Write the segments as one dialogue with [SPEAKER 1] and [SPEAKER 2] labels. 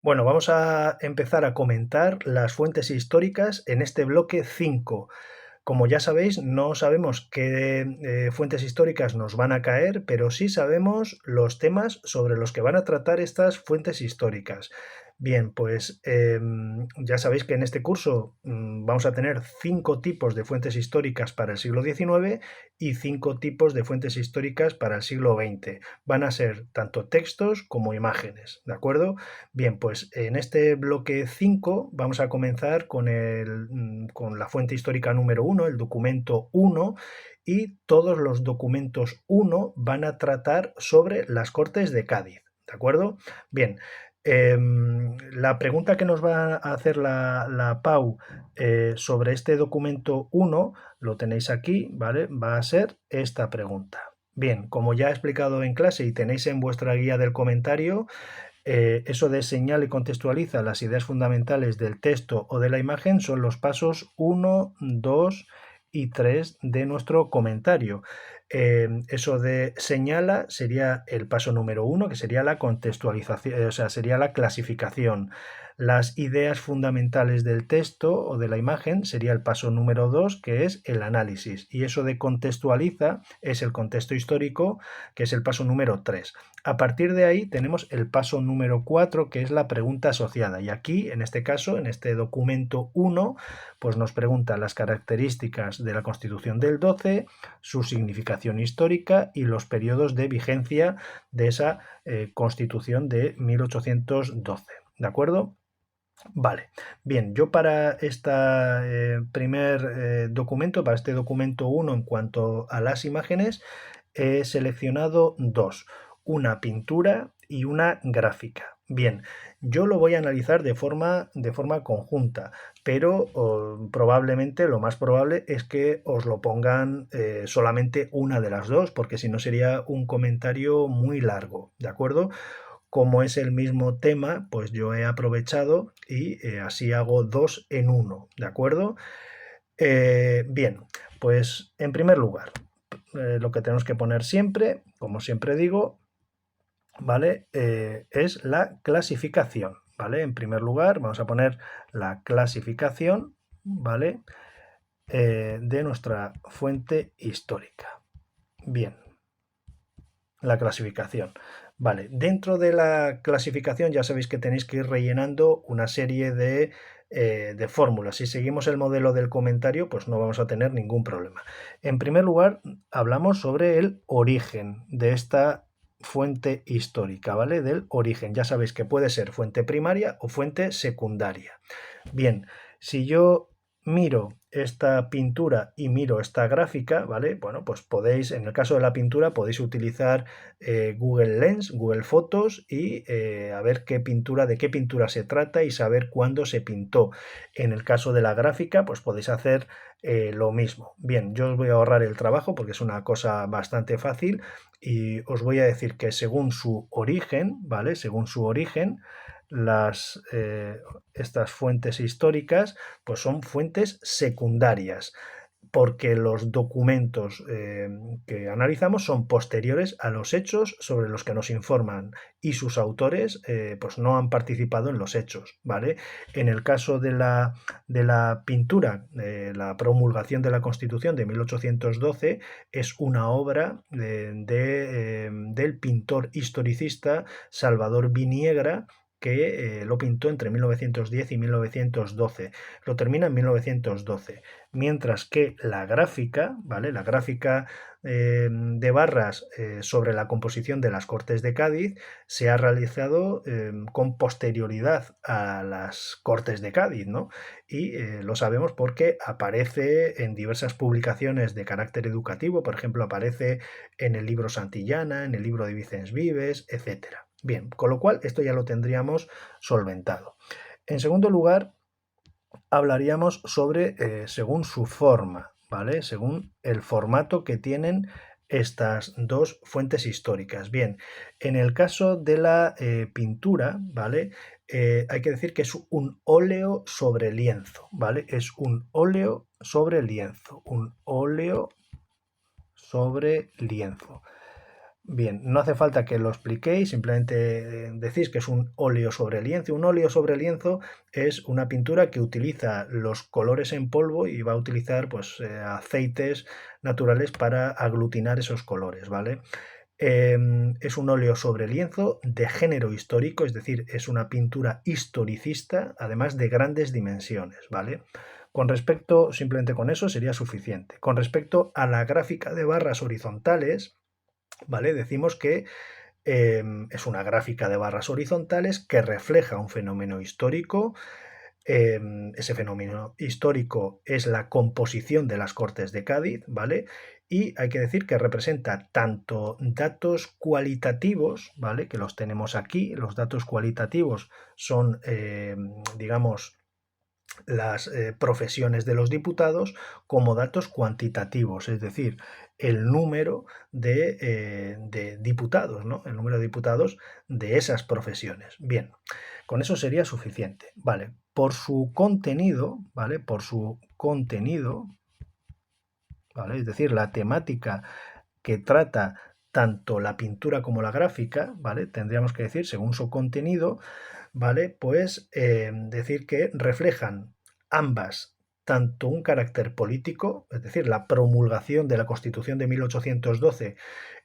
[SPEAKER 1] Bueno, vamos a empezar a comentar las fuentes históricas en este bloque 5. Como ya sabéis, no sabemos qué fuentes históricas nos van a caer, pero sí sabemos los temas sobre los que van a tratar estas fuentes históricas. Bien, pues ya sabéis que en este curso vamos a tener 5 tipos de fuentes históricas para el siglo XIX y 5 tipos de fuentes históricas para el siglo XX. Van a ser tanto textos como imágenes, ¿de acuerdo? Bien, pues en este bloque 5 vamos a comenzar con la fuente histórica número 1, el documento 1, y todos los documentos 1 van a tratar sobre las Cortes de Cádiz, ¿de acuerdo? Bien, la pregunta que nos va a hacer la Pau sobre este documento 1, lo tenéis aquí, ¿vale? Va a ser esta pregunta. Bien, como ya he explicado en clase y tenéis en vuestra guía del comentario, eso de señala y contextualiza las ideas fundamentales del texto o de la imagen son los pasos 1, 2 y 3 de nuestro comentario. Eso de señala sería el paso número 1, que sería la contextualización, o sea, sería la clasificación. Las ideas fundamentales del texto o de la imagen sería el paso número 2, que es el análisis. Y eso de contextualiza es el contexto histórico, que es el paso número 3. A partir de ahí tenemos el paso número 4, que es la pregunta asociada. Y aquí, en este caso, en este documento 1, pues nos pregunta las características de la Constitución del 12, su significación histórica y los periodos de vigencia de esa Constitución de 1812. ¿De acuerdo? Vale, bien, yo para este primer documento, para este documento 1 en cuanto a las imágenes, he seleccionado dos, una pintura y una gráfica. Bien, yo lo voy a analizar de forma conjunta, pero probablemente lo más probable es que os lo pongan solamente una de las dos, porque si no sería un comentario muy largo, ¿de acuerdo? Como es el mismo tema, pues yo he aprovechado y así hago dos en uno, ¿de acuerdo? Bien, pues en primer lugar, lo que tenemos que poner siempre, como siempre digo, ¿vale? Es la clasificación, ¿vale? En primer lugar, vamos a poner la clasificación, ¿vale? De nuestra fuente histórica. Bien, la clasificación. Vale, dentro de la clasificación ya sabéis que tenéis que ir rellenando una serie de fórmulas. Si seguimos el modelo del comentario, pues no vamos a tener ningún problema. En primer lugar, hablamos sobre el origen de esta fuente histórica, ¿vale? Del origen. Ya sabéis que puede ser fuente primaria o fuente secundaria. Bien, si yo miro esta pintura y miro esta gráfica, ¿vale? Bueno, pues podéis, en el caso de la pintura, podéis utilizar Google Lens, Google Fotos y a ver de qué pintura se trata y saber cuándo se pintó. En el caso de la gráfica, pues podéis hacer lo mismo. Bien, yo os voy a ahorrar el trabajo porque es una cosa bastante fácil y os voy a decir que según su origen, ¿vale? Según su origen, estas fuentes históricas pues son fuentes secundarias porque los documentos que analizamos son posteriores a los hechos sobre los que nos informan y sus autores pues no han participado en los hechos, ¿vale? En el caso de la pintura, la promulgación de la Constitución de 1812 es una obra del pintor historicista Salvador Viniegra, que lo pintó entre 1910 y 1912. Lo termina en 1912. Mientras que la gráfica, ¿vale? La gráfica de barras sobre la composición de las Cortes de Cádiz se ha realizado con posterioridad a las Cortes de Cádiz, ¿no? Y lo sabemos porque aparece en diversas publicaciones de carácter educativo, por ejemplo, aparece en el libro Santillana, en el libro de Vicens Vives, etcétera. Bien, con lo cual esto ya lo tendríamos solventado. En segundo lugar, hablaríamos sobre según su forma, ¿vale? Según el formato que tienen estas dos fuentes históricas. Bien, en el caso de la pintura, ¿vale? Hay que decir que es un óleo sobre lienzo, ¿vale? Es un óleo sobre lienzo, un óleo sobre lienzo. Bien, no hace falta que lo expliquéis, simplemente decís que es un óleo sobre lienzo. Un óleo sobre lienzo es una pintura que utiliza los colores en polvo y va a utilizar pues, aceites naturales para aglutinar esos colores, ¿vale? Es un óleo sobre lienzo de género histórico, es decir, es una pintura historicista, además de grandes dimensiones, ¿vale? Con respecto, simplemente con eso sería suficiente. Con respecto a la gráfica de barras horizontales, ¿vale? Decimos que es una gráfica de barras horizontales que refleja un fenómeno histórico. Ese fenómeno histórico es la composición de las Cortes de Cádiz, ¿vale? Y hay que decir que representa tanto datos cualitativos, ¿vale? Que los tenemos aquí. Los datos cualitativos son, digamos, las profesiones de los diputados, como datos cuantitativos, es decir, el número de diputados, ¿no? El número de diputados de esas profesiones. Bien, con eso sería suficiente. Vale, por su contenido, ¿vale? Por su contenido, ¿vale? Es decir, la temática que trata tanto la pintura como la gráfica, ¿vale? Tendríamos que decir, según su contenido, ¿vale? Pues decir que reflejan ambas tanto un carácter político, es decir, la promulgación de la Constitución de 1812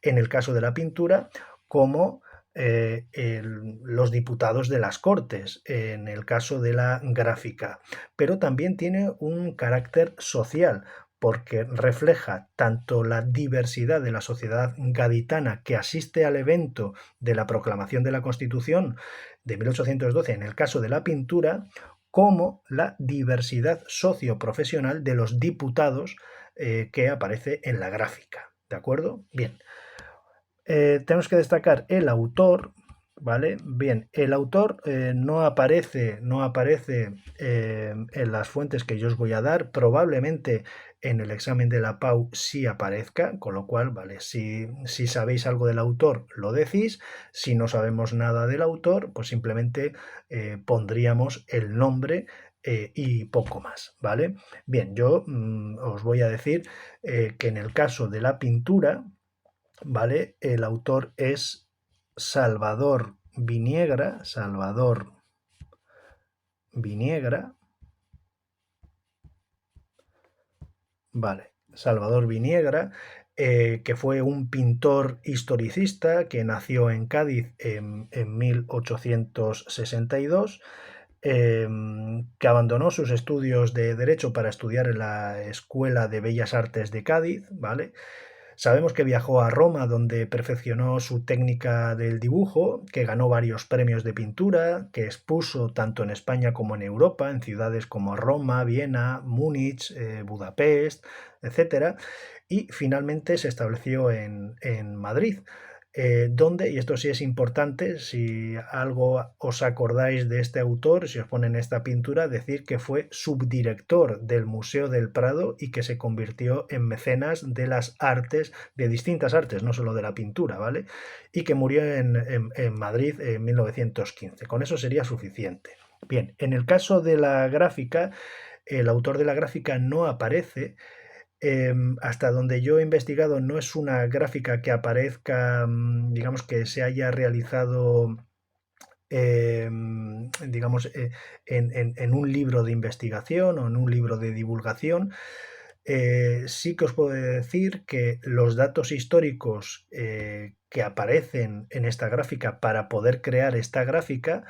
[SPEAKER 1] en el caso de la pintura, como los diputados de las Cortes en el caso de la gráfica. Pero también tiene un carácter social, porque refleja tanto la diversidad de la sociedad gaditana que asiste al evento de la proclamación de la Constitución de 1812 en el caso de la pintura, como la diversidad socioprofesional de los diputados que aparece en la gráfica. ¿De acuerdo? Bien. Tenemos que destacar el autor, ¿vale? Bien, el autor no aparece en las fuentes que yo os voy a dar, probablemente en el examen de la PAU sí aparezca, con lo cual, ¿vale? Si sabéis algo del autor, lo decís. Si no sabemos nada del autor, pues simplemente pondríamos el nombre y poco más, ¿vale? Bien, yo os voy a decir que en el caso de la pintura, ¿vale? El autor es Salvador Viniegra, ¿vale? Salvador Viniegra, que fue un pintor historicista que nació en Cádiz en 1862, que abandonó sus estudios de Derecho para estudiar en la Escuela de Bellas Artes de Cádiz, ¿vale? Sabemos que viajó a Roma, donde perfeccionó su técnica del dibujo, que ganó varios premios de pintura, que expuso tanto en España como en Europa, en ciudades como Roma, Viena, Múnich, Budapest, etcétera, y finalmente se estableció en Madrid, donde, y esto sí es importante, si algo os acordáis de este autor, si os ponen esta pintura, decir que fue subdirector del Museo del Prado y que se convirtió en mecenas de las artes, de distintas artes, no solo de la pintura, ¿vale? Y que murió en Madrid en 1915. Con eso sería suficiente. Bien, en el caso de la gráfica, el autor de la gráfica no aparece. Hasta donde yo he investigado, no es una gráfica que aparezca, digamos, que se haya realizado, digamos, en un libro de investigación o en un libro de divulgación. Sí que os puedo decir que los datos históricos que aparecen en esta gráfica para poder crear esta gráfica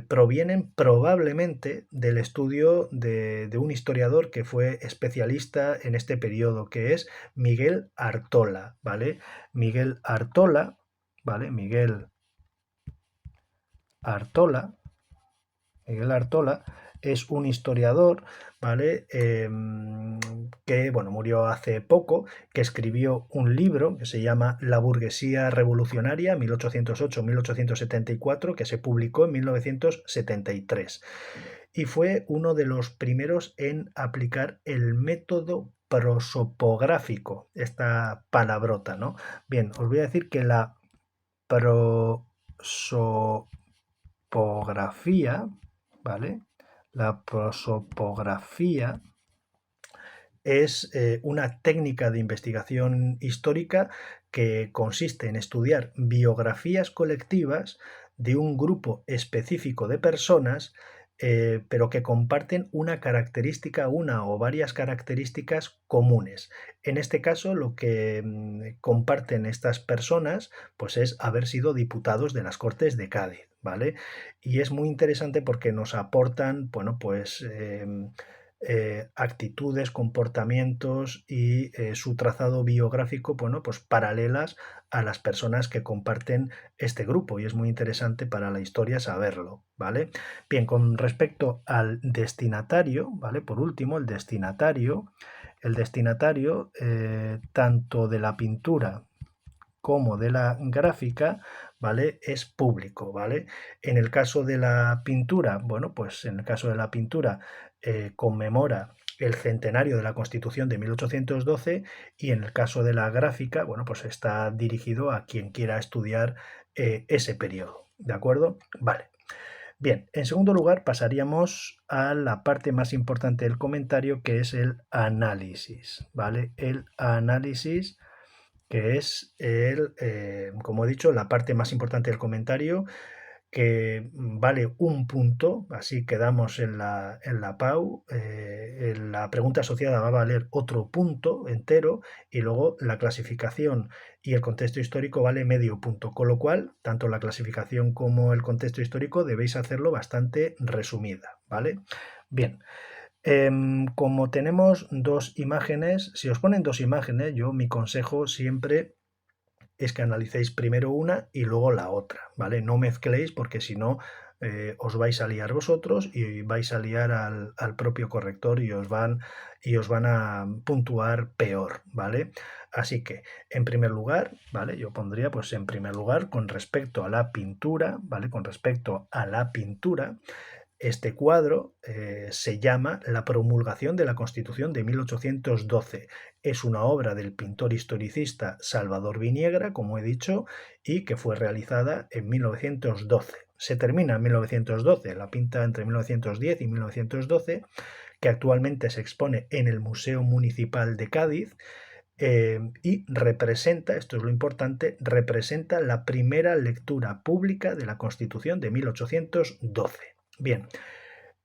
[SPEAKER 1] provienen probablemente del estudio de un historiador que fue especialista en este periodo, que es Miguel Artola, ¿vale? Miguel Artola, ¿vale? Artola, Miguel Artola es un historiador, ¿vale? Que, bueno, murió hace poco, que escribió un libro que se llama La burguesía revolucionaria, 1808-1874, que se publicó en 1973. Y fue uno de los primeros en aplicar el método prosopográfico, esta palabrota, ¿no? Bien, os voy a decir que la prosopografía, ¿vale? La prosopografía es una técnica de investigación histórica que consiste en estudiar biografías colectivas de un grupo específico de personas, pero que comparten una característica, una o varias características comunes. En este caso, lo que comparten estas personas, pues es haber sido diputados de las Cortes de Cádiz, ¿vale? Y es muy interesante porque nos aportan, bueno, pues actitudes, comportamientos y su trazado biográfico, bueno, pues paralelas a las personas que comparten este grupo, y es muy interesante para la historia saberlo, ¿vale? Bien, con respecto al destinatario, ¿vale? Por último, el destinatario tanto de la pintura como de la gráfica, ¿vale? Es público, ¿vale? En el caso de la pintura, bueno, pues en el caso de la pintura conmemora el centenario de la Constitución de 1812, y en el caso de la gráfica, bueno, pues está dirigido a quien quiera estudiar ese periodo, ¿de acuerdo? Vale. Bien, en segundo lugar pasaríamos a la parte más importante del comentario, que es el análisis, ¿vale? El análisis, que es como he dicho, la parte más importante del comentario, que vale un punto, así quedamos en la PAU, en la pregunta asociada va a valer otro punto entero, y luego la clasificación y el contexto histórico vale medio punto, con lo cual tanto la clasificación como el contexto histórico debéis hacerlo bastante resumida, ¿vale? Bien. Como tenemos dos imágenes, si os ponen dos imágenes, yo mi consejo siempre es que analicéis primero una y luego la otra, ¿vale? No mezcléis, porque si no os vais a liar vosotros y vais a liar al propio corrector, y os van a puntuar peor, ¿vale? Así que, en primer lugar, ¿vale? Yo pondría, pues en primer lugar, con respecto a la pintura, ¿vale? Con respecto a la pintura, este cuadro se llama La promulgación de la Constitución de 1812. Es una obra del pintor historicista Salvador Viniegra, como he dicho, y que fue realizada en 1912. Se termina en 1912, la pinta entre 1910 y 1912, que actualmente se expone en el Museo Municipal de Cádiz, y representa, esto es lo importante, representa la primera lectura pública de la Constitución de 1812. Bien,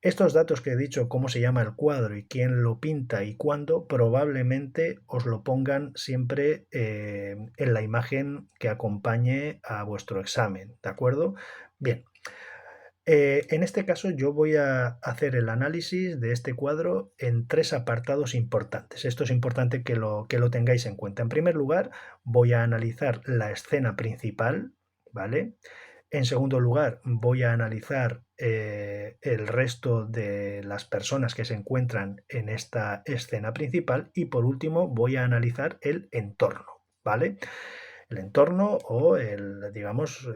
[SPEAKER 1] estos datos que he dicho, cómo se llama el cuadro y quién lo pinta y cuándo, probablemente os lo pongan siempre en la imagen que acompañe a vuestro examen, ¿de acuerdo? Bien, en este caso yo voy a hacer el análisis de este cuadro en tres apartados importantes. Esto es importante que lo tengáis en cuenta. En primer lugar, voy a analizar la escena principal, ¿vale? En segundo lugar, voy a analizar el resto de las personas que se encuentran en esta escena principal, y por último voy a analizar el entorno, ¿vale? El entorno o digamos,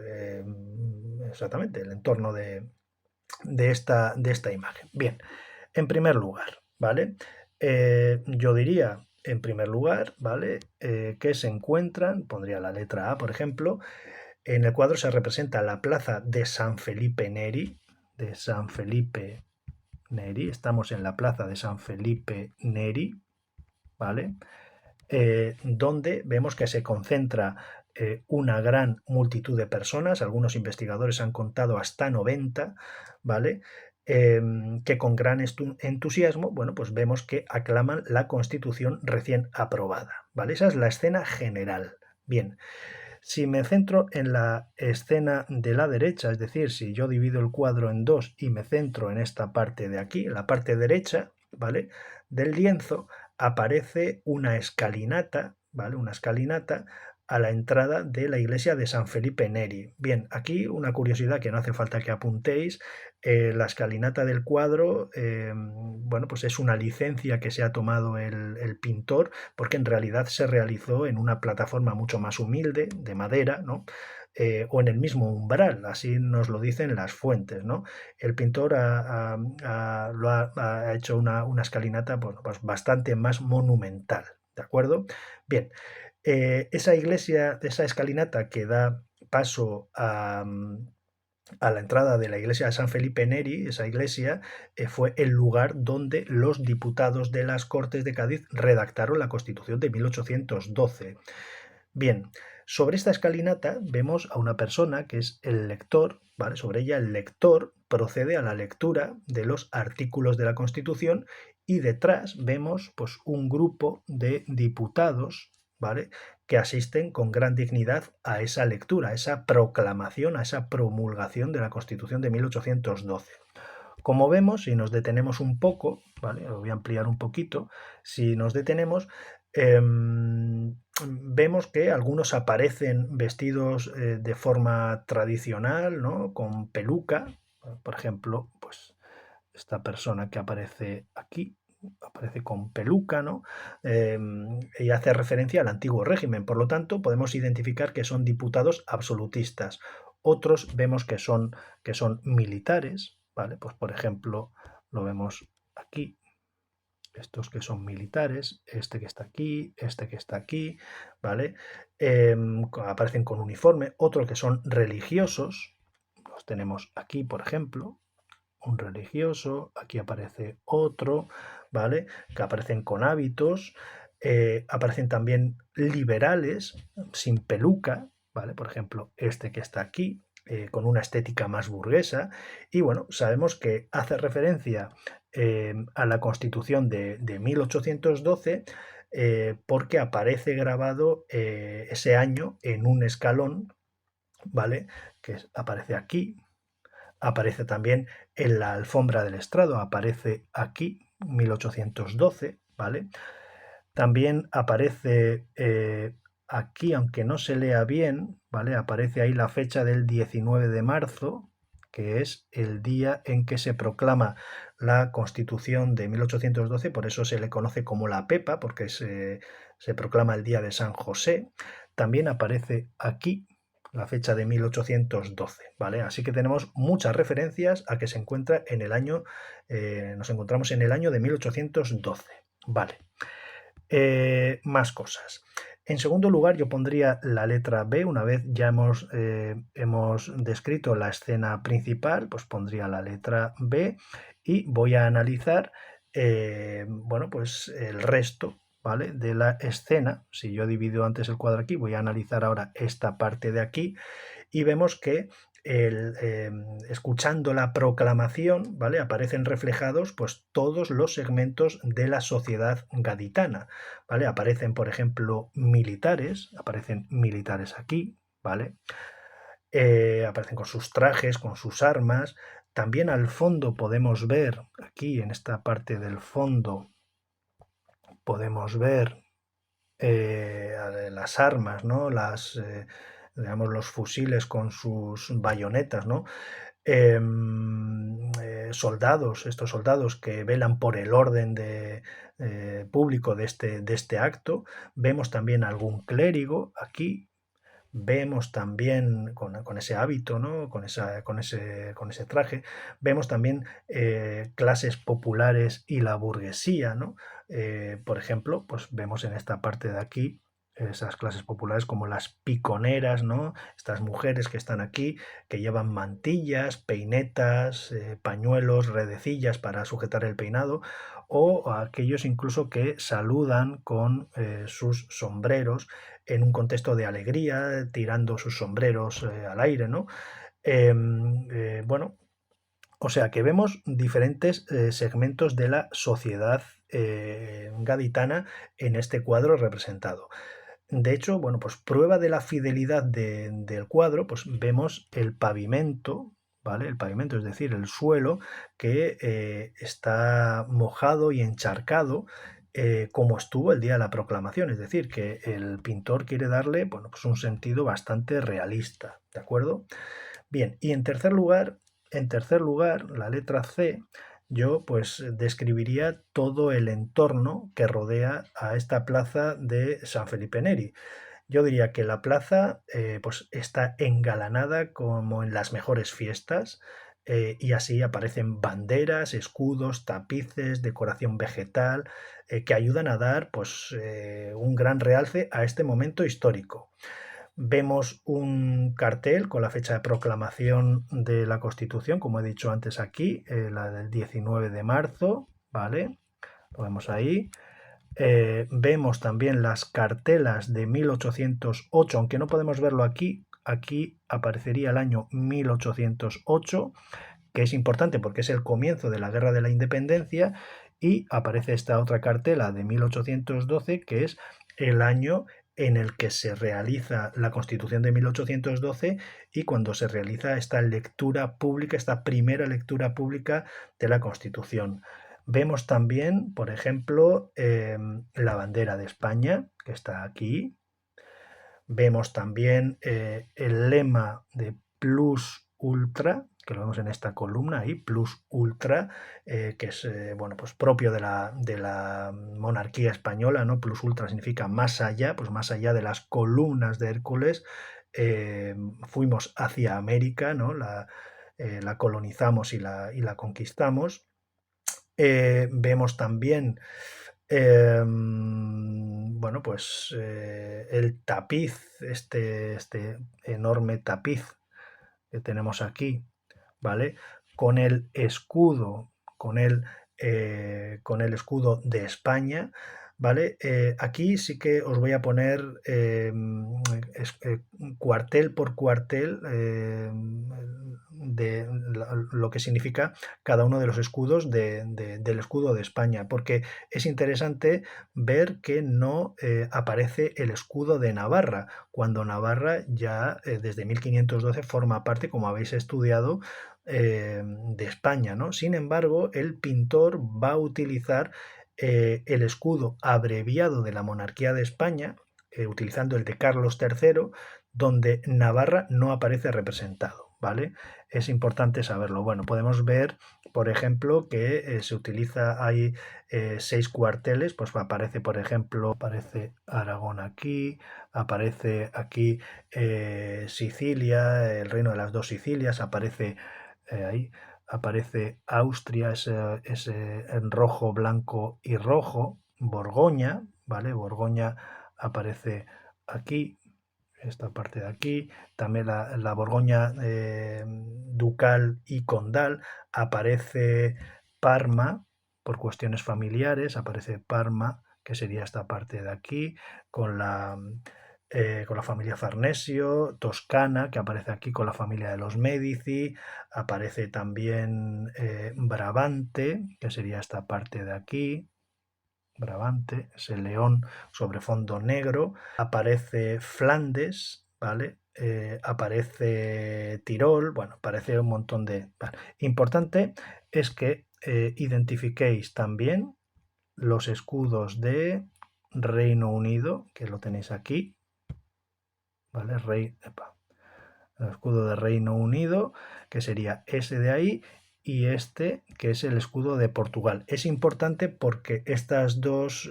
[SPEAKER 1] exactamente, el entorno de esta imagen. Bien, en primer lugar, ¿vale? Yo diría, en primer lugar, ¿vale? Que se encuentran, pondría la letra A, por ejemplo. En el cuadro se representa la plaza de San Felipe Neri, estamos en la plaza de San Felipe Neri, ¿vale? Donde vemos que se concentra una gran multitud de personas, algunos investigadores han contado hasta 90, ¿vale? Que con gran entusiasmo, bueno, pues vemos que aclaman la Constitución recién aprobada, ¿vale? Esa es la escena general. Bien, si me centro en la escena de la derecha, es decir, si yo divido el cuadro en dos y me centro en esta parte de aquí, en la parte derecha, ¿vale? Del lienzo, aparece una escalinata, ¿vale? Una escalinata a la entrada de la iglesia de San Felipe Neri. Bien, aquí una curiosidad que no hace falta que apuntéis: la escalinata del cuadro, bueno, pues es una licencia que se ha tomado el pintor, porque en realidad se realizó en una plataforma mucho más humilde, de madera, ¿no? O en el mismo umbral, así nos lo dicen las fuentes, ¿no? El pintor ha hecho una escalinata, bueno, pues bastante más monumental, ¿de acuerdo? Bien, esa iglesia, esa escalinata que da paso a la entrada de la iglesia de San Felipe Neri. Esa iglesia fue el lugar donde los diputados de las Cortes de Cádiz redactaron la Constitución de 1812. Bien, sobre esta escalinata vemos a una persona que es el lector, ¿vale? Sobre ella el lector procede a la lectura de los artículos de la Constitución y detrás vemos pues un grupo de diputados, ¿vale? Que asisten con gran dignidad a esa lectura, a esa proclamación, a esa promulgación de la Constitución de 1812. Como vemos, si nos detenemos un poco, ¿vale? Lo voy a ampliar un poquito, si nos detenemos, vemos que algunos aparecen vestidos de forma tradicional, ¿no? Con peluca, por ejemplo, pues esta persona que aparece aquí, aparece con peluca, ¿no? Y hace referencia al antiguo régimen, por lo tanto, podemos identificar que son diputados absolutistas. Otros vemos que son militares, ¿vale? Pues por ejemplo, lo vemos aquí, estos que son militares, este que está aquí, este que está aquí, ¿vale? Aparecen con uniforme, otros que son religiosos, los tenemos aquí, por ejemplo, un religioso, aquí aparece otro, ¿vale? Que aparecen con hábitos, aparecen también liberales, sin peluca, ¿vale? Por ejemplo, este que está aquí, con una estética más burguesa, y bueno, sabemos que hace referencia a la Constitución de 1812, porque aparece grabado ese año en un escalón, ¿vale? Que aparece aquí, aparece también en la alfombra del estrado, aparece aquí, 1812, ¿vale? También aparece aquí, aunque no se lea bien, ¿vale? Aparece ahí la fecha del 19 de marzo, que es el día en que se proclama la Constitución de 1812, por eso se le conoce como la Pepa, porque se proclama el día de San José. También aparece aquí la fecha de 1812, ¿vale? Así que tenemos muchas referencias a que se encuentra en el año, nos encontramos en el año de 1812, ¿vale? Más cosas. En segundo lugar, yo pondría la letra B. Una vez ya hemos descrito la escena principal, pues pondría la letra B y voy a analizar, bueno, pues el resto, ¿vale? De la escena. Si yo he dividido antes el cuadro aquí, voy a analizar ahora esta parte de aquí y vemos que escuchando la proclamación, ¿vale? Aparecen reflejados pues todos los segmentos de la sociedad gaditana, ¿vale? Aparecen, por ejemplo, aparecen militares aquí, ¿vale? Aparecen con sus trajes, con sus armas. También al fondo podemos ver, aquí en esta parte del fondo, podemos ver las armas, ¿no? Digamos, los fusiles con sus bayonetas, ¿no? Soldados, estos soldados que velan por el orden público de este acto. Vemos también algún clérigo aquí. Vemos también con ese hábito, ¿no? Con ese traje, vemos también clases populares y la burguesía, ¿no? Por ejemplo, pues vemos en esta parte de aquí esas clases populares como las piconeras, ¿no? Estas mujeres que están aquí, que llevan mantillas, peinetas, pañuelos, redecillas para sujetar el peinado, o aquellos incluso que saludan con sus sombreros en un contexto de alegría, tirando sus sombreros al aire, ¿no? Bueno, o sea que vemos diferentes segmentos de la sociedad gaditana en este cuadro representado. De hecho, bueno, pues prueba de la fidelidad del cuadro, pues vemos el pavimento, ¿vale? El pavimento, es decir, el suelo que está mojado y encharcado, como estuvo el día de la proclamación, es decir, que el pintor quiere darle, bueno, pues un sentido bastante realista, ¿de acuerdo? Bien, y en tercer lugar, la letra C, yo pues describiría todo el entorno que rodea a esta plaza de San Felipe Neri. Yo diría que la plaza pues está engalanada como en las mejores fiestas, y así aparecen banderas, escudos, tapices, decoración vegetal, que ayudan a dar pues un gran realce a este momento histórico. Vemos un cartel con la fecha de proclamación de la Constitución, como he dicho antes aquí, la del 19 de marzo, ¿vale? Lo vemos ahí. Vemos también las cartelas de 1808, aunque no podemos verlo aquí, aquí aparecería el año 1808, que es importante porque es el comienzo de la Guerra de la Independencia, y aparece esta otra cartela de 1812, que es el año en el que se realiza la Constitución de 1812 y cuando se realiza esta lectura pública, esta primera lectura pública de la Constitución. Vemos también, por ejemplo, la bandera de España, que está aquí. Vemos también el lema de Plus Ultra, que lo vemos en esta columna ahí, Plus Ultra, que es bueno, pues propio de la monarquía española, ¿no? Plus Ultra significa más allá, pues más allá de las columnas de Hércules, fuimos hacia América, ¿no? La colonizamos y la conquistamos. Vemos también bueno, pues el tapiz, este enorme tapiz que tenemos aquí, ¿vale? Con el escudo, con el escudo de España, ¿vale? Aquí sí que os voy a poner cuartel por cuartel de lo que significa cada uno de los escudos del escudo de España, porque es interesante ver que no aparece el escudo de Navarra, cuando Navarra ya desde 1512 forma parte, como habéis estudiado, de España, ¿no? Sin embargo, el pintor va a utilizar el escudo abreviado de la monarquía de España, utilizando el de Carlos III, donde Navarra no aparece representado, ¿vale? Es importante saberlo. Bueno, podemos ver, por ejemplo, que se utiliza, hay 6 cuarteles, pues aparece, por ejemplo, aparece Aragón aquí, aparece aquí Sicilia, el reino de las dos Sicilias, aparece ahí, aparece Austria, ese en rojo, blanco y rojo, Borgoña, ¿vale? Borgoña aparece aquí, esta parte de aquí, también la Borgoña ducal y condal, aparece Parma, por cuestiones familiares, aparece Parma, que sería esta parte de aquí, con la familia Farnesio, Toscana, que aparece aquí con la familia de los Médici, aparece también Brabante, que sería esta parte de aquí, Brabante, ese león sobre fondo negro, aparece Flandes, ¿vale? Aparece Tirol, bueno, aparece un montón de... Vale. Importante es que identifiquéis también los escudos de Reino Unido, que lo tenéis aquí, ¿vale? El escudo de Reino Unido, que sería ese de ahí, y este, que es el escudo de Portugal. Es importante porque estos dos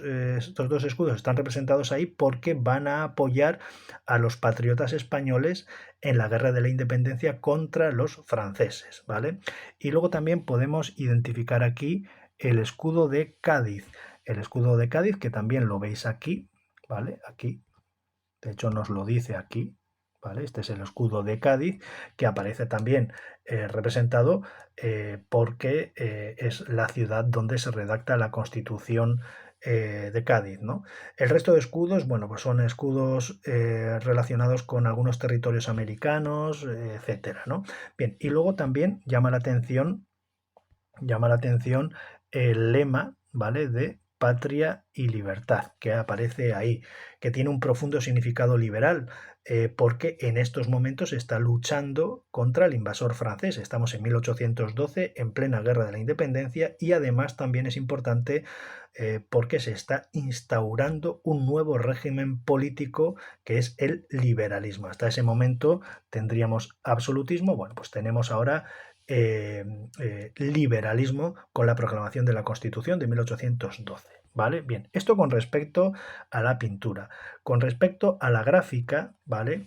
[SPEAKER 1] escudos están representados ahí porque van a apoyar a los patriotas españoles en la guerra de la independencia contra los franceses, ¿vale? Y luego también podemos identificar aquí el escudo de Cádiz. El escudo de Cádiz, que también lo veis aquí, ¿vale? Aquí, de hecho nos lo dice aquí, ¿vale? Este es el escudo de Cádiz, que aparece también representado porque es la ciudad donde se redacta la Constitución de Cádiz, ¿no? El resto de escudos, bueno, pues son escudos relacionados con algunos territorios americanos, etcétera, ¿no? Bien, y luego también llama la atención el lema, ¿vale? De patria y libertad, que aparece ahí, que tiene un profundo significado liberal, porque en estos momentos está luchando contra el invasor francés. Estamos en 1812, en plena guerra de la independencia, y además también es importante porque se está instaurando un nuevo régimen político que es el liberalismo. Hasta ese momento tendríamos absolutismo, bueno, pues tenemos ahora liberalismo con la proclamación de la Constitución de 1812. ¿Vale? Bien, esto con respecto a la pintura. Con respecto a la gráfica, ¿vale?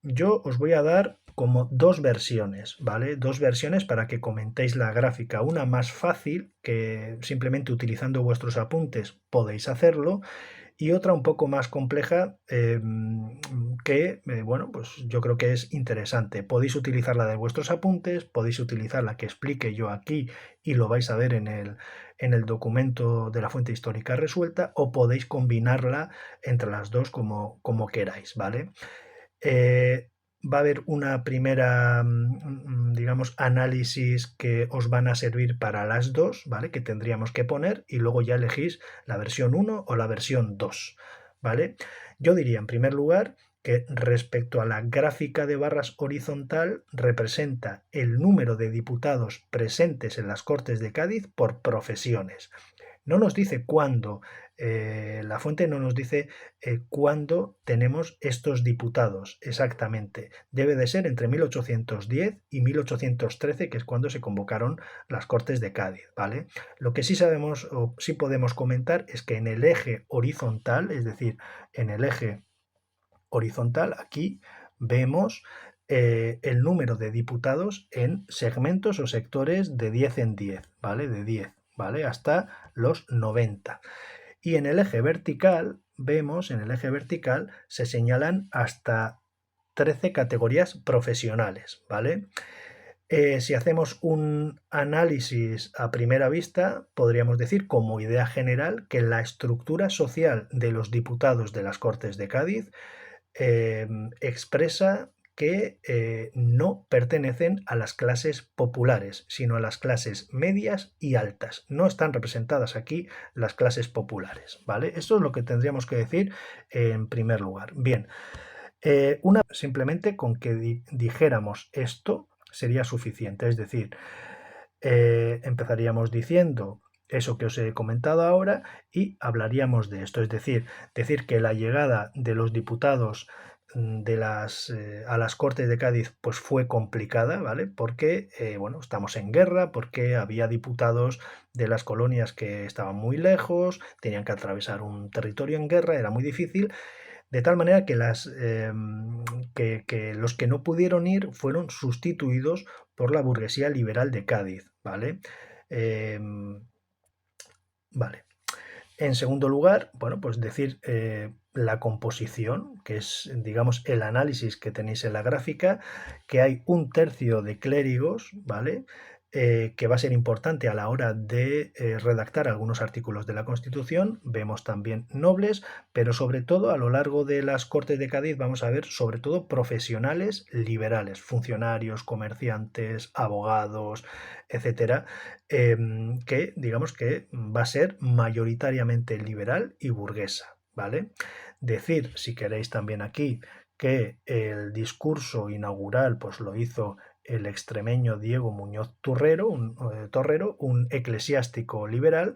[SPEAKER 1] Yo os voy a dar como dos versiones, ¿vale? Dos versiones para que comentéis la gráfica. Una más fácil, que simplemente utilizando vuestros apuntes podéis hacerlo, y otra un poco más compleja que, bueno, pues yo creo que es interesante. Podéis utilizar la de vuestros apuntes, podéis utilizar la que explique yo aquí y lo vais a ver en el documento de la fuente histórica resuelta, o podéis combinarla entre las dos como queráis, ¿vale? Eh, Va a haber una primera, digamos, análisis que os van a servir para las dos, ¿vale? Que tendríamos que poner y luego ya elegís la versión 1 o la versión 2, ¿vale? Yo diría en primer lugar que respecto a la gráfica de barras horizontal representa el número de diputados presentes en las Cortes de Cádiz por profesiones. No nos dice cuándo, la fuente no nos dice cuándo tenemos estos diputados exactamente. Debe de ser entre 1810 y 1813, que es cuando se convocaron las Cortes de Cádiz, ¿vale? Lo que sí sabemos o sí podemos comentar es que en el eje horizontal, es decir, en el eje horizontal, aquí vemos el número de diputados en segmentos o sectores de 10 en 10, ¿vale? De 10, ¿vale? Hasta los 90. Y en el eje vertical, vemos, en el eje vertical se señalan hasta 13 categorías profesionales, ¿vale? Si hacemos un análisis a primera vista, podríamos decir como idea general que la estructura social de los diputados de las Cortes de Cádiz expresa que no pertenecen a las clases populares, sino a las clases medias y altas. No están representadas aquí las clases populares, ¿vale? Esto es lo que tendríamos que decir en primer lugar. Bien, simplemente con que dijéramos esto sería suficiente, es decir, empezaríamos diciendo eso que os he comentado ahora y hablaríamos de esto, es decir que la llegada de los diputados a las Cortes de Cádiz pues fue complicada, ¿vale? Porque, bueno, estamos en guerra, porque había diputados de las colonias que estaban muy lejos, tenían que atravesar un territorio en guerra, era muy difícil, de tal manera que, que los que no pudieron ir fueron sustituidos por la burguesía liberal de Cádiz, ¿vale? Vale. En segundo lugar, bueno, pues decir la composición, que es, digamos, el análisis que tenéis en la gráfica, que hay un tercio de clérigos, ¿vale? Que va a ser importante a la hora de redactar algunos artículos de la Constitución. Vemos también nobles, pero sobre todo a lo largo de las Cortes de Cádiz vamos a ver sobre todo profesionales liberales, funcionarios, comerciantes, abogados, etcétera, que digamos que va a ser mayoritariamente liberal y burguesa, ¿vale? Decir, si queréis también aquí, que el discurso inaugural pues lo hizo el extremeño Diego Muñoz Torrero, un eclesiástico liberal,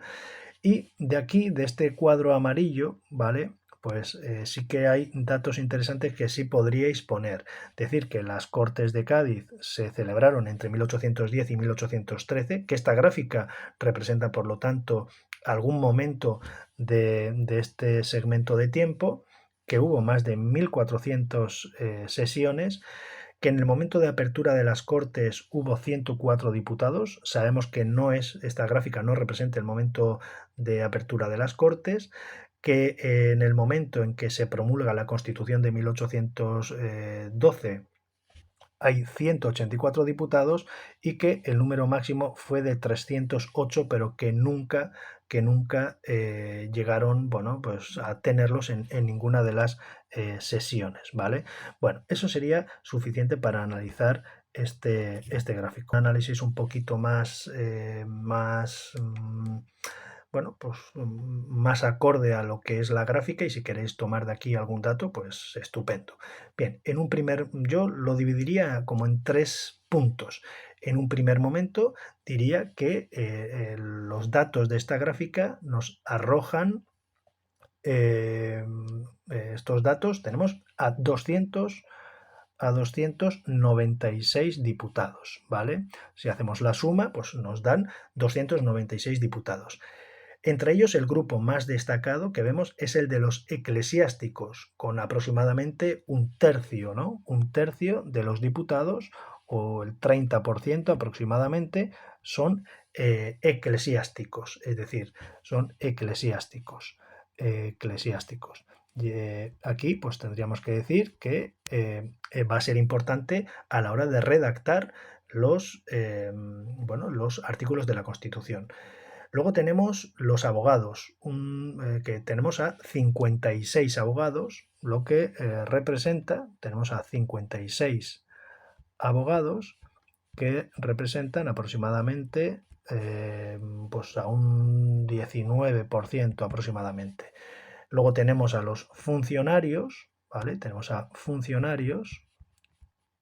[SPEAKER 1] y de aquí, de este cuadro amarillo, ¿vale? Pues sí que hay datos interesantes que sí podríais poner. Decir que las Cortes de Cádiz se celebraron entre 1810 y 1813, que esta gráfica representa, por lo tanto, algún momento de este segmento de tiempo, que hubo más de 1400 sesiones, que en el momento de apertura de las Cortes hubo 104 diputados. Sabemos que no es, esta gráfica no representa el momento de apertura de las Cortes, que en el momento en que se promulga la Constitución de 1812 hay 184 diputados y que el número máximo fue de 308, pero que nunca llegaron, bueno, pues a tenerlos en ninguna de las sesiones, ¿vale? Bueno, eso sería suficiente para analizar este gráfico. Un análisis un poquito más, bueno, pues más acorde a lo que es la gráfica, y si queréis tomar de aquí algún dato, pues estupendo. Bien, yo lo dividiría como en 3 puntos. En un primer momento diría que los datos de esta gráfica nos arrojan estos datos, tenemos a 296 diputados, ¿vale? Si hacemos la suma, pues nos dan 296 diputados. Entre ellos, el grupo más destacado que vemos es el de los eclesiásticos, con aproximadamente un tercio, ¿no? Un tercio de los diputados, o el 30% aproximadamente, son eclesiásticos, es decir, son eclesiásticos. eclesiásticos. Y, aquí pues tendríamos que decir que va a ser importante a la hora de redactar los artículos de la Constitución. Luego tenemos los abogados, que tenemos a 56 abogados, lo que representa, tenemos a 56 abogados que representan aproximadamente pues a un 19% aproximadamente. Luego tenemos a los funcionarios, ¿vale? Tenemos a funcionarios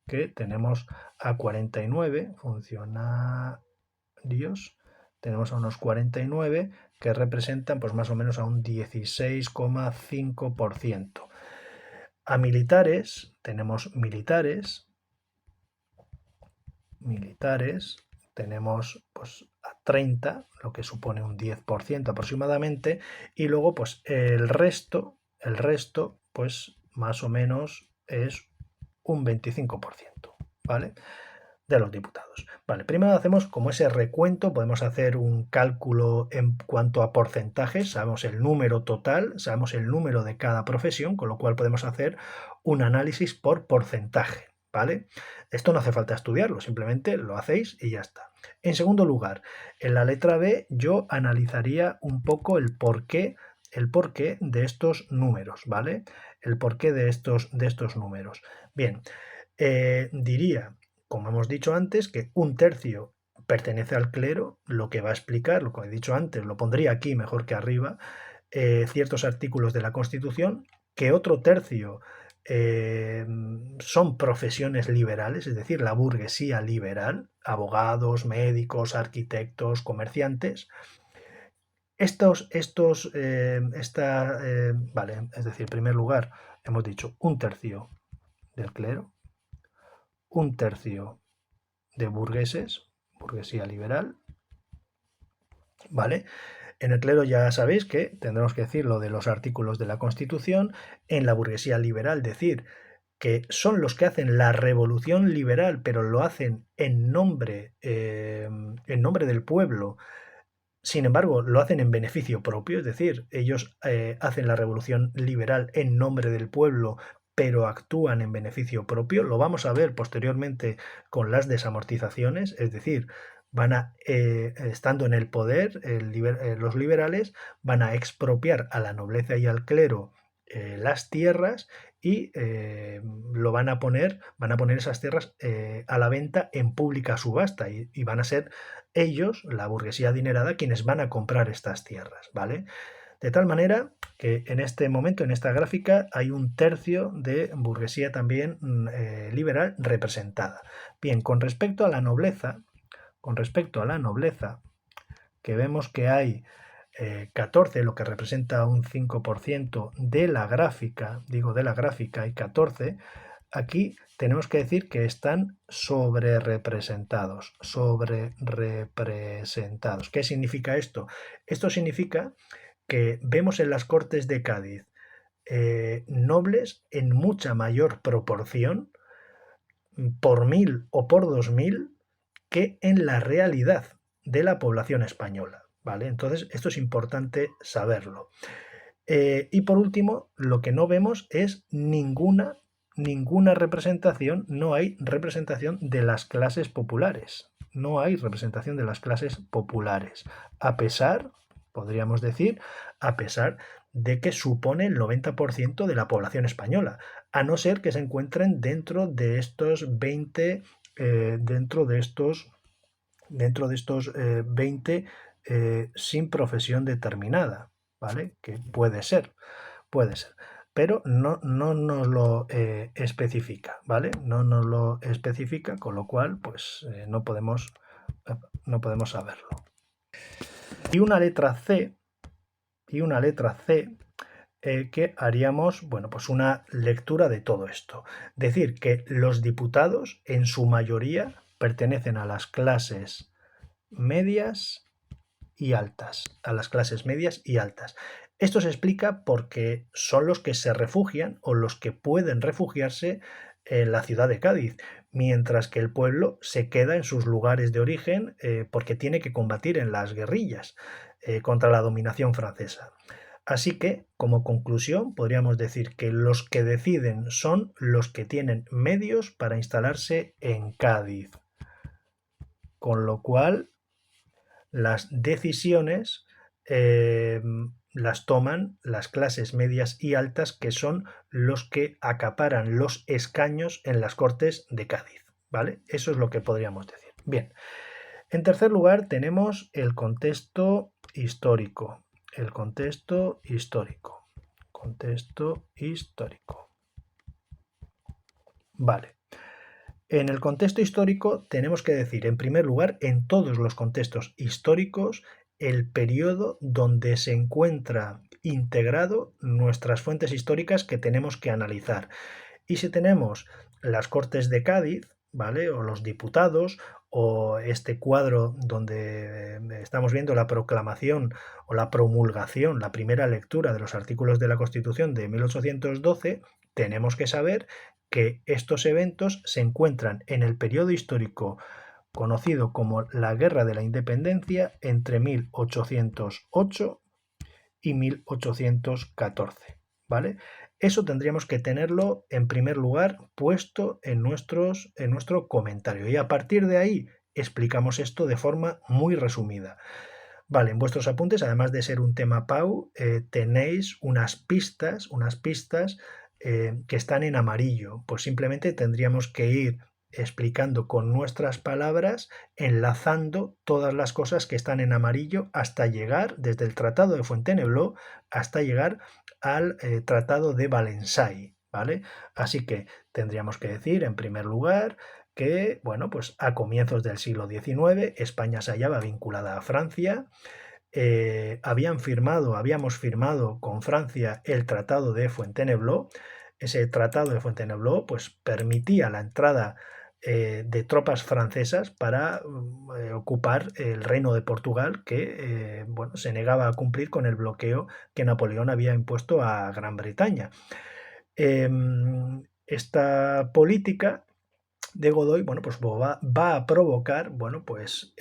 [SPEAKER 1] que tenemos a 49 funcionarios, tenemos a unos 49 que representan pues más o menos a un 16,5%. A militares, tenemos militares, tenemos pues a 30, lo que supone un 10% aproximadamente, y luego pues el resto pues más o menos es un 25%, ¿vale? De los diputados. Vale, primero hacemos como ese recuento, podemos hacer un cálculo en cuanto a porcentajes, sabemos el número total, sabemos el número de cada profesión, con lo cual podemos hacer un análisis por porcentaje, ¿vale? Esto no hace falta estudiarlo, simplemente lo hacéis y ya está. En segundo lugar, en la letra B yo analizaría un poco el porqué de estos números, ¿vale? El porqué de estos números. Bien, diría, como hemos dicho antes, que un tercio pertenece al clero, lo que va a explicar, lo que he dicho antes, lo pondría aquí mejor que arriba, ciertos artículos de la Constitución, que otro tercio son profesiones liberales, es decir, la burguesía liberal, abogados, médicos, arquitectos, comerciantes. Vale, es decir, en primer lugar, hemos dicho un tercio del clero, un tercio de burgueses, burguesía liberal, ¿vale? En el clero ya sabéis que tendremos que decir lo de los artículos de la Constitución, en la burguesía liberal decir que son los que hacen la revolución liberal, pero lo hacen en nombre del pueblo. Sin embargo, lo hacen en beneficio propio, es decir, ellos hacen la revolución liberal en nombre del pueblo, pero actúan en beneficio propio. Lo vamos a ver posteriormente con las desamortizaciones, es decir, estando en el poder, los liberales van a expropiar a la nobleza y al clero las tierras y van a poner esas tierras a la venta en pública subasta y van a ser ellos, la burguesía adinerada, quienes van a comprar estas tierras, ¿vale? De tal manera que en este momento, en esta gráfica, hay un tercio de burguesía también liberal representada. Bien, con respecto a la nobleza, que vemos que hay 14, lo que representa un 5% de la gráfica, hay 14, aquí tenemos que decir que están sobre representados. ¿Qué significa esto? Esto significa que vemos en las Cortes de Cádiz nobles en mucha mayor proporción, por 1000 o por 2000, que en la realidad de la población española, ¿vale? Entonces, esto es importante saberlo. Y por último, lo que no vemos es ninguna representación, no hay representación de las clases populares. No hay representación de las clases populares. A pesar, podríamos decir, de que supone el 90% de la población española, a no ser que se encuentren dentro de estos 20, 20 sin profesión determinada, ¿vale? Que puede ser, pero no nos lo especifica, ¿vale? No nos lo especifica, con lo cual, pues no podemos saberlo. Y una letra C, que haríamos, bueno, pues una lectura de todo esto. Decir que los diputados, en su mayoría, pertenecen a las clases medias y altas, Esto se explica porque son los que se refugian o los que pueden refugiarse en la ciudad de Cádiz, mientras que el pueblo se queda en sus lugares de origen porque tiene que combatir en las guerrillas contra la dominación francesa. Así que, como conclusión, podríamos decir que los que deciden son los que tienen medios para instalarse en Cádiz. Con lo cual, las decisiones las toman las clases medias y altas, que son los que acaparan los escaños en las Cortes de Cádiz, ¿vale? Eso es lo que podríamos decir. Bien, en tercer lugar tenemos el contexto histórico. El contexto histórico. Contexto histórico. Vale. En el contexto histórico tenemos que decir, en primer lugar, en todos los contextos históricos, el periodo donde se encuentra integrado nuestras fuentes históricas que tenemos que analizar. Y si tenemos las Cortes de Cádiz, ¿vale? O los diputados, o este cuadro donde estamos viendo la proclamación o la promulgación, la primera lectura de los artículos de la Constitución de 1812, tenemos que saber que estos eventos se encuentran en el periodo histórico conocido como la Guerra de la Independencia entre 1808 y 1814, ¿vale? Eso tendríamos que tenerlo en primer lugar puesto en nuestro comentario, y a partir de ahí explicamos esto de forma muy resumida. Vale, en vuestros apuntes, además de ser un tema PAU, tenéis unas pistas que están en amarillo. Pues simplemente tendríamos que ir explicando con nuestras palabras, enlazando todas las cosas que están en amarillo hasta llegar, desde el Tratado de Fontainebleau, hasta llegar al Tratado de Valensay, ¿vale? Así que tendríamos que decir, en primer lugar, que, bueno, pues a comienzos del siglo XIX España se hallaba vinculada a Francia. Habíamos firmado con Francia el Tratado de Fontainebleau. Ese Tratado de Fontainebleau pues permitía la entrada de tropas francesas para ocupar el reino de Portugal, que bueno, se negaba a cumplir con el bloqueo que Napoleón había impuesto a Gran Bretaña. Esta política de Godoy, bueno, pues va a provocar, bueno, pues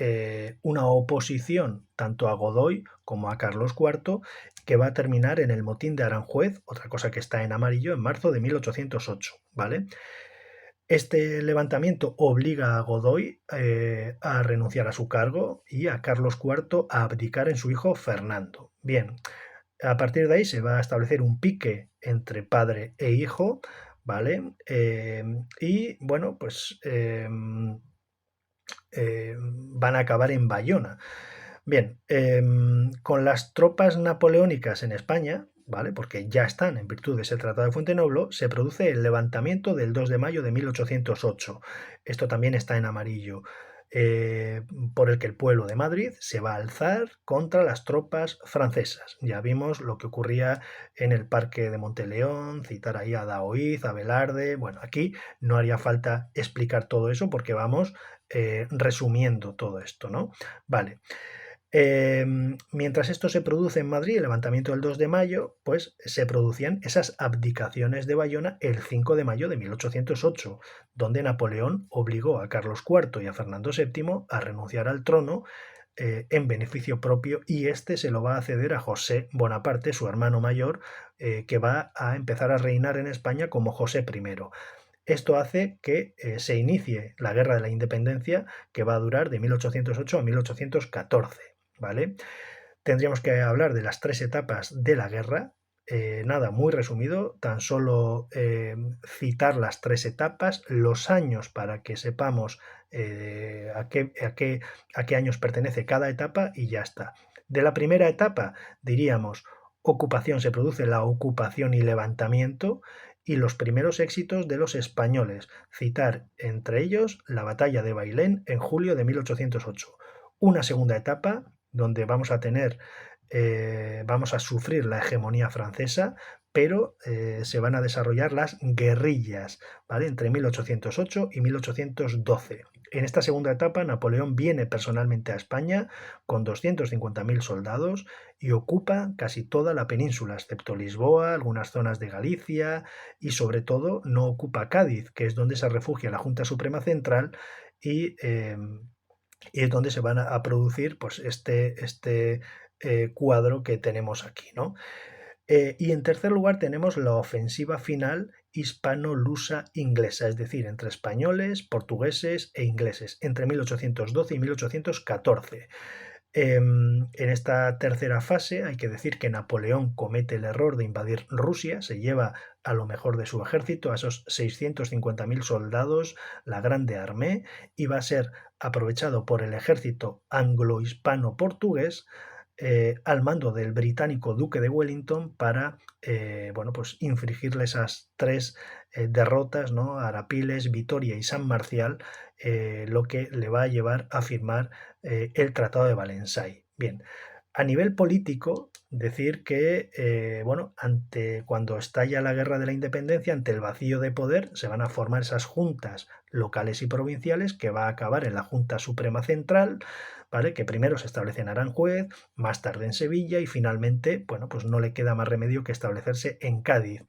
[SPEAKER 1] una oposición tanto a Godoy como a Carlos IV, que va a terminar en el motín de Aranjuez, otra cosa que está en amarillo, en marzo de 1808, ¿vale? Este levantamiento obliga a Godoy a renunciar a su cargo y a Carlos IV a abdicar en su hijo Fernando. Bien, a partir de ahí se va a establecer un pique entre padre e hijo, ¿vale? Y bueno, pues van a acabar en Bayona. Bien, con las tropas napoleónicas en España, ¿vale? Porque ya están en virtud de ese Tratado de Fontainebleau, se produce el levantamiento del 2 de mayo de 1808. Esto también está en amarillo. Por el que el pueblo de Madrid se va a alzar contra las tropas francesas. Ya vimos lo que ocurría en el Parque de Monteleón, citar ahí a Daoíz, a Velarde. Bueno, aquí no haría falta explicar todo eso porque vamos resumiendo todo esto, ¿no? Vale. Mientras esto se produce en Madrid, el levantamiento del 2 de mayo, pues se producían esas abdicaciones de Bayona el 5 de mayo de 1808, donde Napoleón obligó a Carlos IV y a Fernando VII a renunciar al trono en beneficio propio, y este se lo va a ceder a José Bonaparte, su hermano mayor, que va a empezar a reinar en España como José I. Esto hace que se inicie la Guerra de la Independencia, que va a durar de 1808 a 1814. ¿Vale? Tendríamos que hablar de las tres etapas de la guerra. Nada, muy resumido, tan solo citar las tres etapas, los años para que sepamos a qué años pertenece cada etapa, y ya está. De la primera etapa diríamos ocupación, se produce la ocupación y levantamiento y los primeros éxitos de los españoles, citar entre ellos la batalla de Bailén en julio de 1808. Una segunda etapa donde vamos a sufrir la hegemonía francesa, pero se van a desarrollar las guerrillas, ¿vale? Entre 1808 y 1812. En esta segunda etapa, Napoleón viene personalmente a España con 250.000 soldados y ocupa casi toda la península, excepto Lisboa, algunas zonas de Galicia, y sobre todo no ocupa Cádiz, que es donde se refugia la Junta Suprema Central, y es donde se van a producir pues, este cuadro que tenemos aquí, ¿no? Y en tercer lugar tenemos la ofensiva final hispano-lusa inglesa, es decir, entre españoles, portugueses e ingleses, entre 1812 y 1814. En esta tercera fase hay que decir que Napoleón comete el error de invadir Rusia, se lleva a lo mejor de su ejército, a esos 650.000 soldados, la Grande Armée, y va a ser aprovechado por el ejército anglo-hispano-portugués al mando del británico duque de Wellington para bueno, pues infligirle esas tres derrotas, ¿no? Arapiles, Vitoria y San Marcial, lo que le va a llevar a firmar el Tratado de Valensay. Bien, a nivel político, decir que bueno, cuando estalla la Guerra de la Independencia, ante el vacío de poder, se van a formar esas juntas locales y provinciales que va a acabar en la Junta Suprema Central, ¿vale? Que primero se establece en Aranjuez, más tarde en Sevilla y finalmente, bueno, pues no le queda más remedio que establecerse en Cádiz.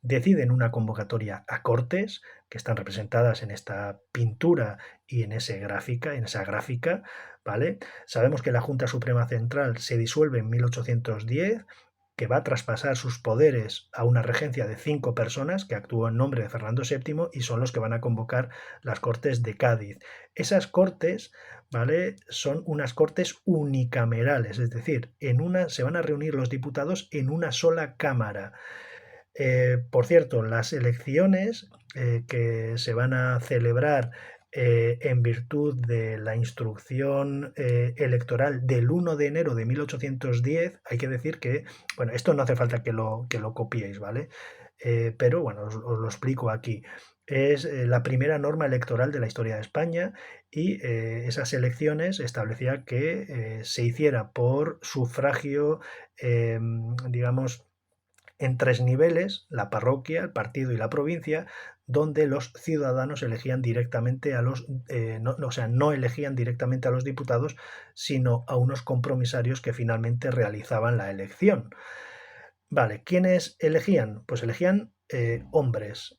[SPEAKER 1] Deciden una convocatoria a Cortes, que están representadas en esta pintura y en esa gráfica, ¿vale? Sabemos que la Junta Suprema Central se disuelve en 1810, que va a traspasar sus poderes a una regencia de 5 personas que actúan en nombre de Fernando VII y son los que van a convocar las Cortes de Cádiz. Esas Cortes, ¿vale? Son unas Cortes unicamerales, es decir, se van a reunir los diputados en una sola cámara. Por cierto, las elecciones que se van a celebrar en virtud de la instrucción electoral del 1 de enero de 1810, hay que decir que, bueno, esto no hace falta que lo copiéis, ¿vale? Pero bueno, os lo explico aquí. Es la primera norma electoral de la historia de España y esas elecciones establecía que se hiciera por sufragio, digamos, en 3 niveles, la parroquia, el partido y la provincia, donde los ciudadanos elegían directamente a o sea, no elegían directamente a los diputados, sino a unos compromisarios que finalmente realizaban la elección. Vale, ¿quiénes elegían? Pues elegían hombres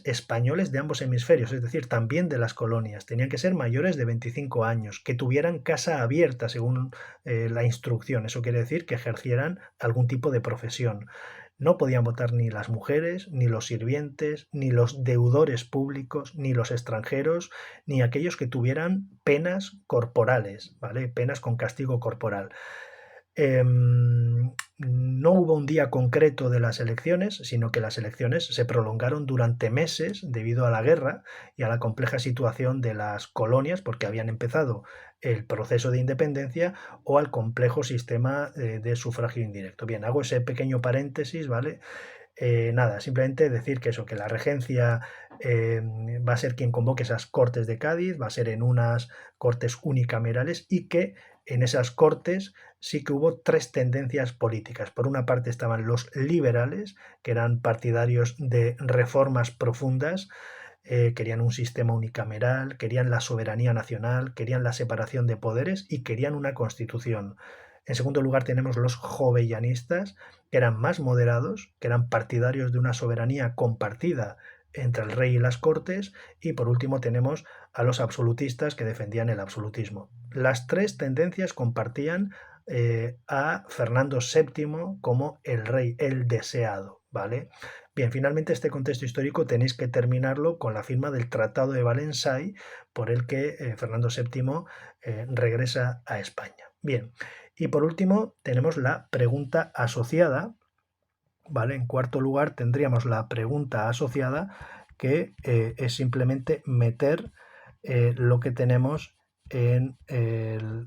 [SPEAKER 1] españoles de ambos hemisferios, es decir, también de las colonias. Tenían que ser mayores de 25 años, que tuvieran casa abierta según la instrucción. Eso quiere decir que ejercieran algún tipo de profesión. No podían votar ni las mujeres, ni los sirvientes, ni los deudores públicos, ni los extranjeros, ni aquellos que tuvieran penas corporales, ¿vale? Penas con castigo corporal. No hubo un día concreto de las elecciones, sino que las elecciones se prolongaron durante meses debido a la guerra y a la compleja situación de las colonias, porque habían empezado el proceso de independencia o al complejo sistema de sufragio indirecto. Bien, hago ese pequeño paréntesis, ¿vale? Nada, simplemente decir que eso, que la regencia va a ser quien convoque esas Cortes de Cádiz, va a ser en unas Cortes unicamerales y que en esas Cortes sí que hubo tres tendencias políticas. Por una parte estaban los liberales, que eran partidarios de reformas profundas, querían un sistema unicameral, querían la soberanía nacional, querían la separación de poderes y querían una constitución. En segundo lugar tenemos los jovellanistas, que eran más moderados, que eran partidarios de una soberanía compartida entre el rey y las cortes, y por último tenemos a los absolutistas que defendían el absolutismo. Las tres tendencias compartían a Fernando VII como el rey, el deseado, ¿vale? Bien, finalmente este contexto histórico tenéis que terminarlo con la firma del Tratado de Valensay, por el que Fernando VII regresa a España. Bien, y por último tenemos la pregunta asociada, ¿vale? En cuarto lugar tendríamos la pregunta asociada, que es simplemente meter lo que tenemos en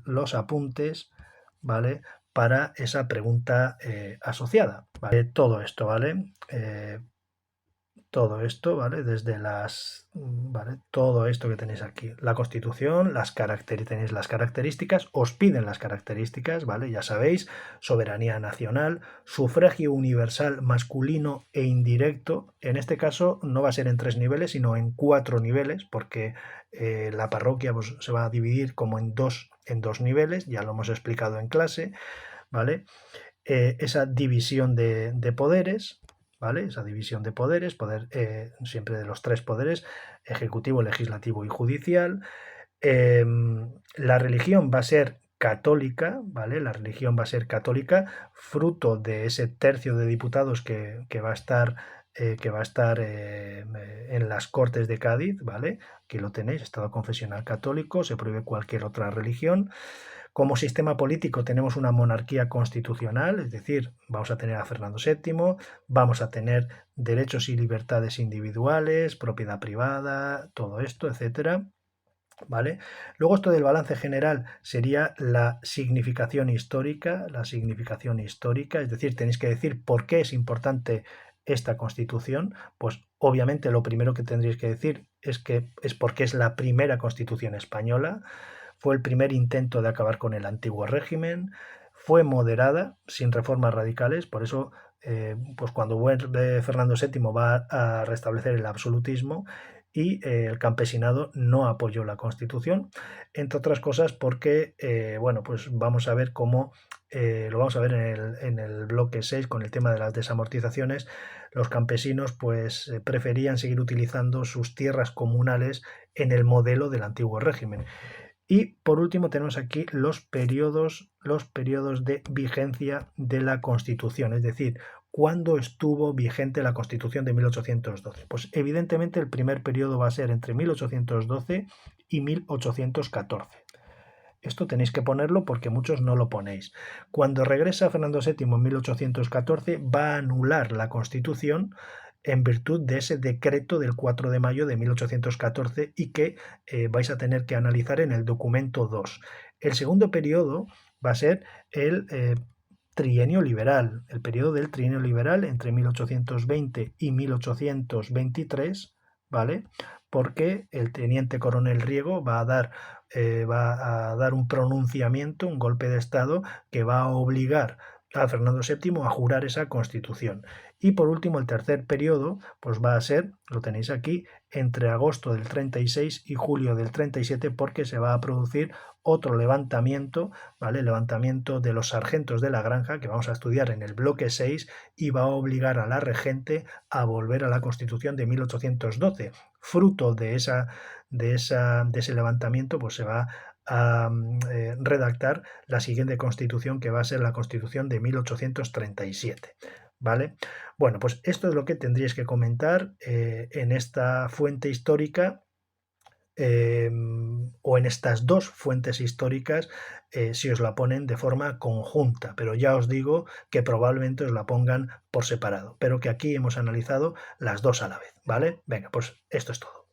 [SPEAKER 1] los apuntes, ¿vale? Para esa pregunta asociada, ¿vale? Todo esto, ¿vale? Todo esto, ¿vale? ¿vale? Todo esto que tenéis aquí. La Constitución, tenéis las características, os piden las características, ¿vale? Ya sabéis, soberanía nacional, sufragio universal masculino e indirecto. En este caso no va a ser en 3 niveles, sino en 4 niveles, porque la parroquia pues, se va a dividir como en dos niveles, ya lo hemos explicado en clase, ¿vale? Esa división de poderes, ¿vale? Esa división de poderes, poder siempre de los 3 poderes, ejecutivo, legislativo y judicial. La religión va a ser católica, ¿vale? La religión va a ser católica, fruto de ese tercio de diputados que va a estar, en las Cortes de Cádiz, ¿vale? Aquí lo tenéis, Estado confesional católico, se prohíbe cualquier otra religión. Como sistema político tenemos una monarquía constitucional, es decir, vamos a tener a Fernando VII, vamos a tener derechos y libertades individuales, propiedad privada, todo esto, etcétera. ¿Vale? Luego esto del balance general sería la significación histórica, es decir, tenéis que decir por qué es importante esta constitución, pues obviamente lo primero que tendréis que decir es que es porque es la primera constitución española, fue el primer intento de acabar con el antiguo régimen, fue moderada, sin reformas radicales, por eso pues cuando vuelve Fernando VII va a restablecer el absolutismo y el campesinado no apoyó la Constitución, entre otras cosas porque, bueno, pues vamos a ver cómo, lo vamos a ver en el bloque 6 con el tema de las desamortizaciones, los campesinos pues preferían seguir utilizando sus tierras comunales en el modelo del antiguo régimen. Y por último tenemos aquí los periodos de vigencia de la Constitución, es decir, cuándo estuvo vigente la Constitución de 1812. Pues evidentemente el primer periodo va a ser entre 1812 y 1814. Esto tenéis que ponerlo porque muchos no lo ponéis. Cuando regresa Fernando VII en 1814 va a anular la Constitución en virtud de ese decreto del 4 de mayo de 1814 y que vais a tener que analizar en el documento 2. El segundo periodo va a ser el trienio liberal, el periodo del trienio liberal entre 1820 y 1823, ¿vale? Porque el teniente coronel Riego va a dar un pronunciamiento, un golpe de Estado que va a obligar a Fernando VII a jurar esa constitución. Y por último, el tercer periodo, pues va a ser, lo tenéis aquí, entre agosto del 36 y julio del 37, porque se va a producir otro levantamiento, ¿vale? El levantamiento de los sargentos de la granja, que vamos a estudiar en el bloque 6, y va a obligar a la regente a volver a la Constitución de 1812. Fruto de ese levantamiento, pues se va a redactar la siguiente constitución, que va a ser la Constitución de 1837. ¿Vale? Bueno, pues esto es lo que tendríais que comentar en esta fuente histórica o en estas dos fuentes históricas si os la ponen de forma conjunta, pero ya os digo que probablemente os la pongan por separado, pero que aquí hemos analizado las dos a la vez, ¿vale? Venga, pues esto es todo.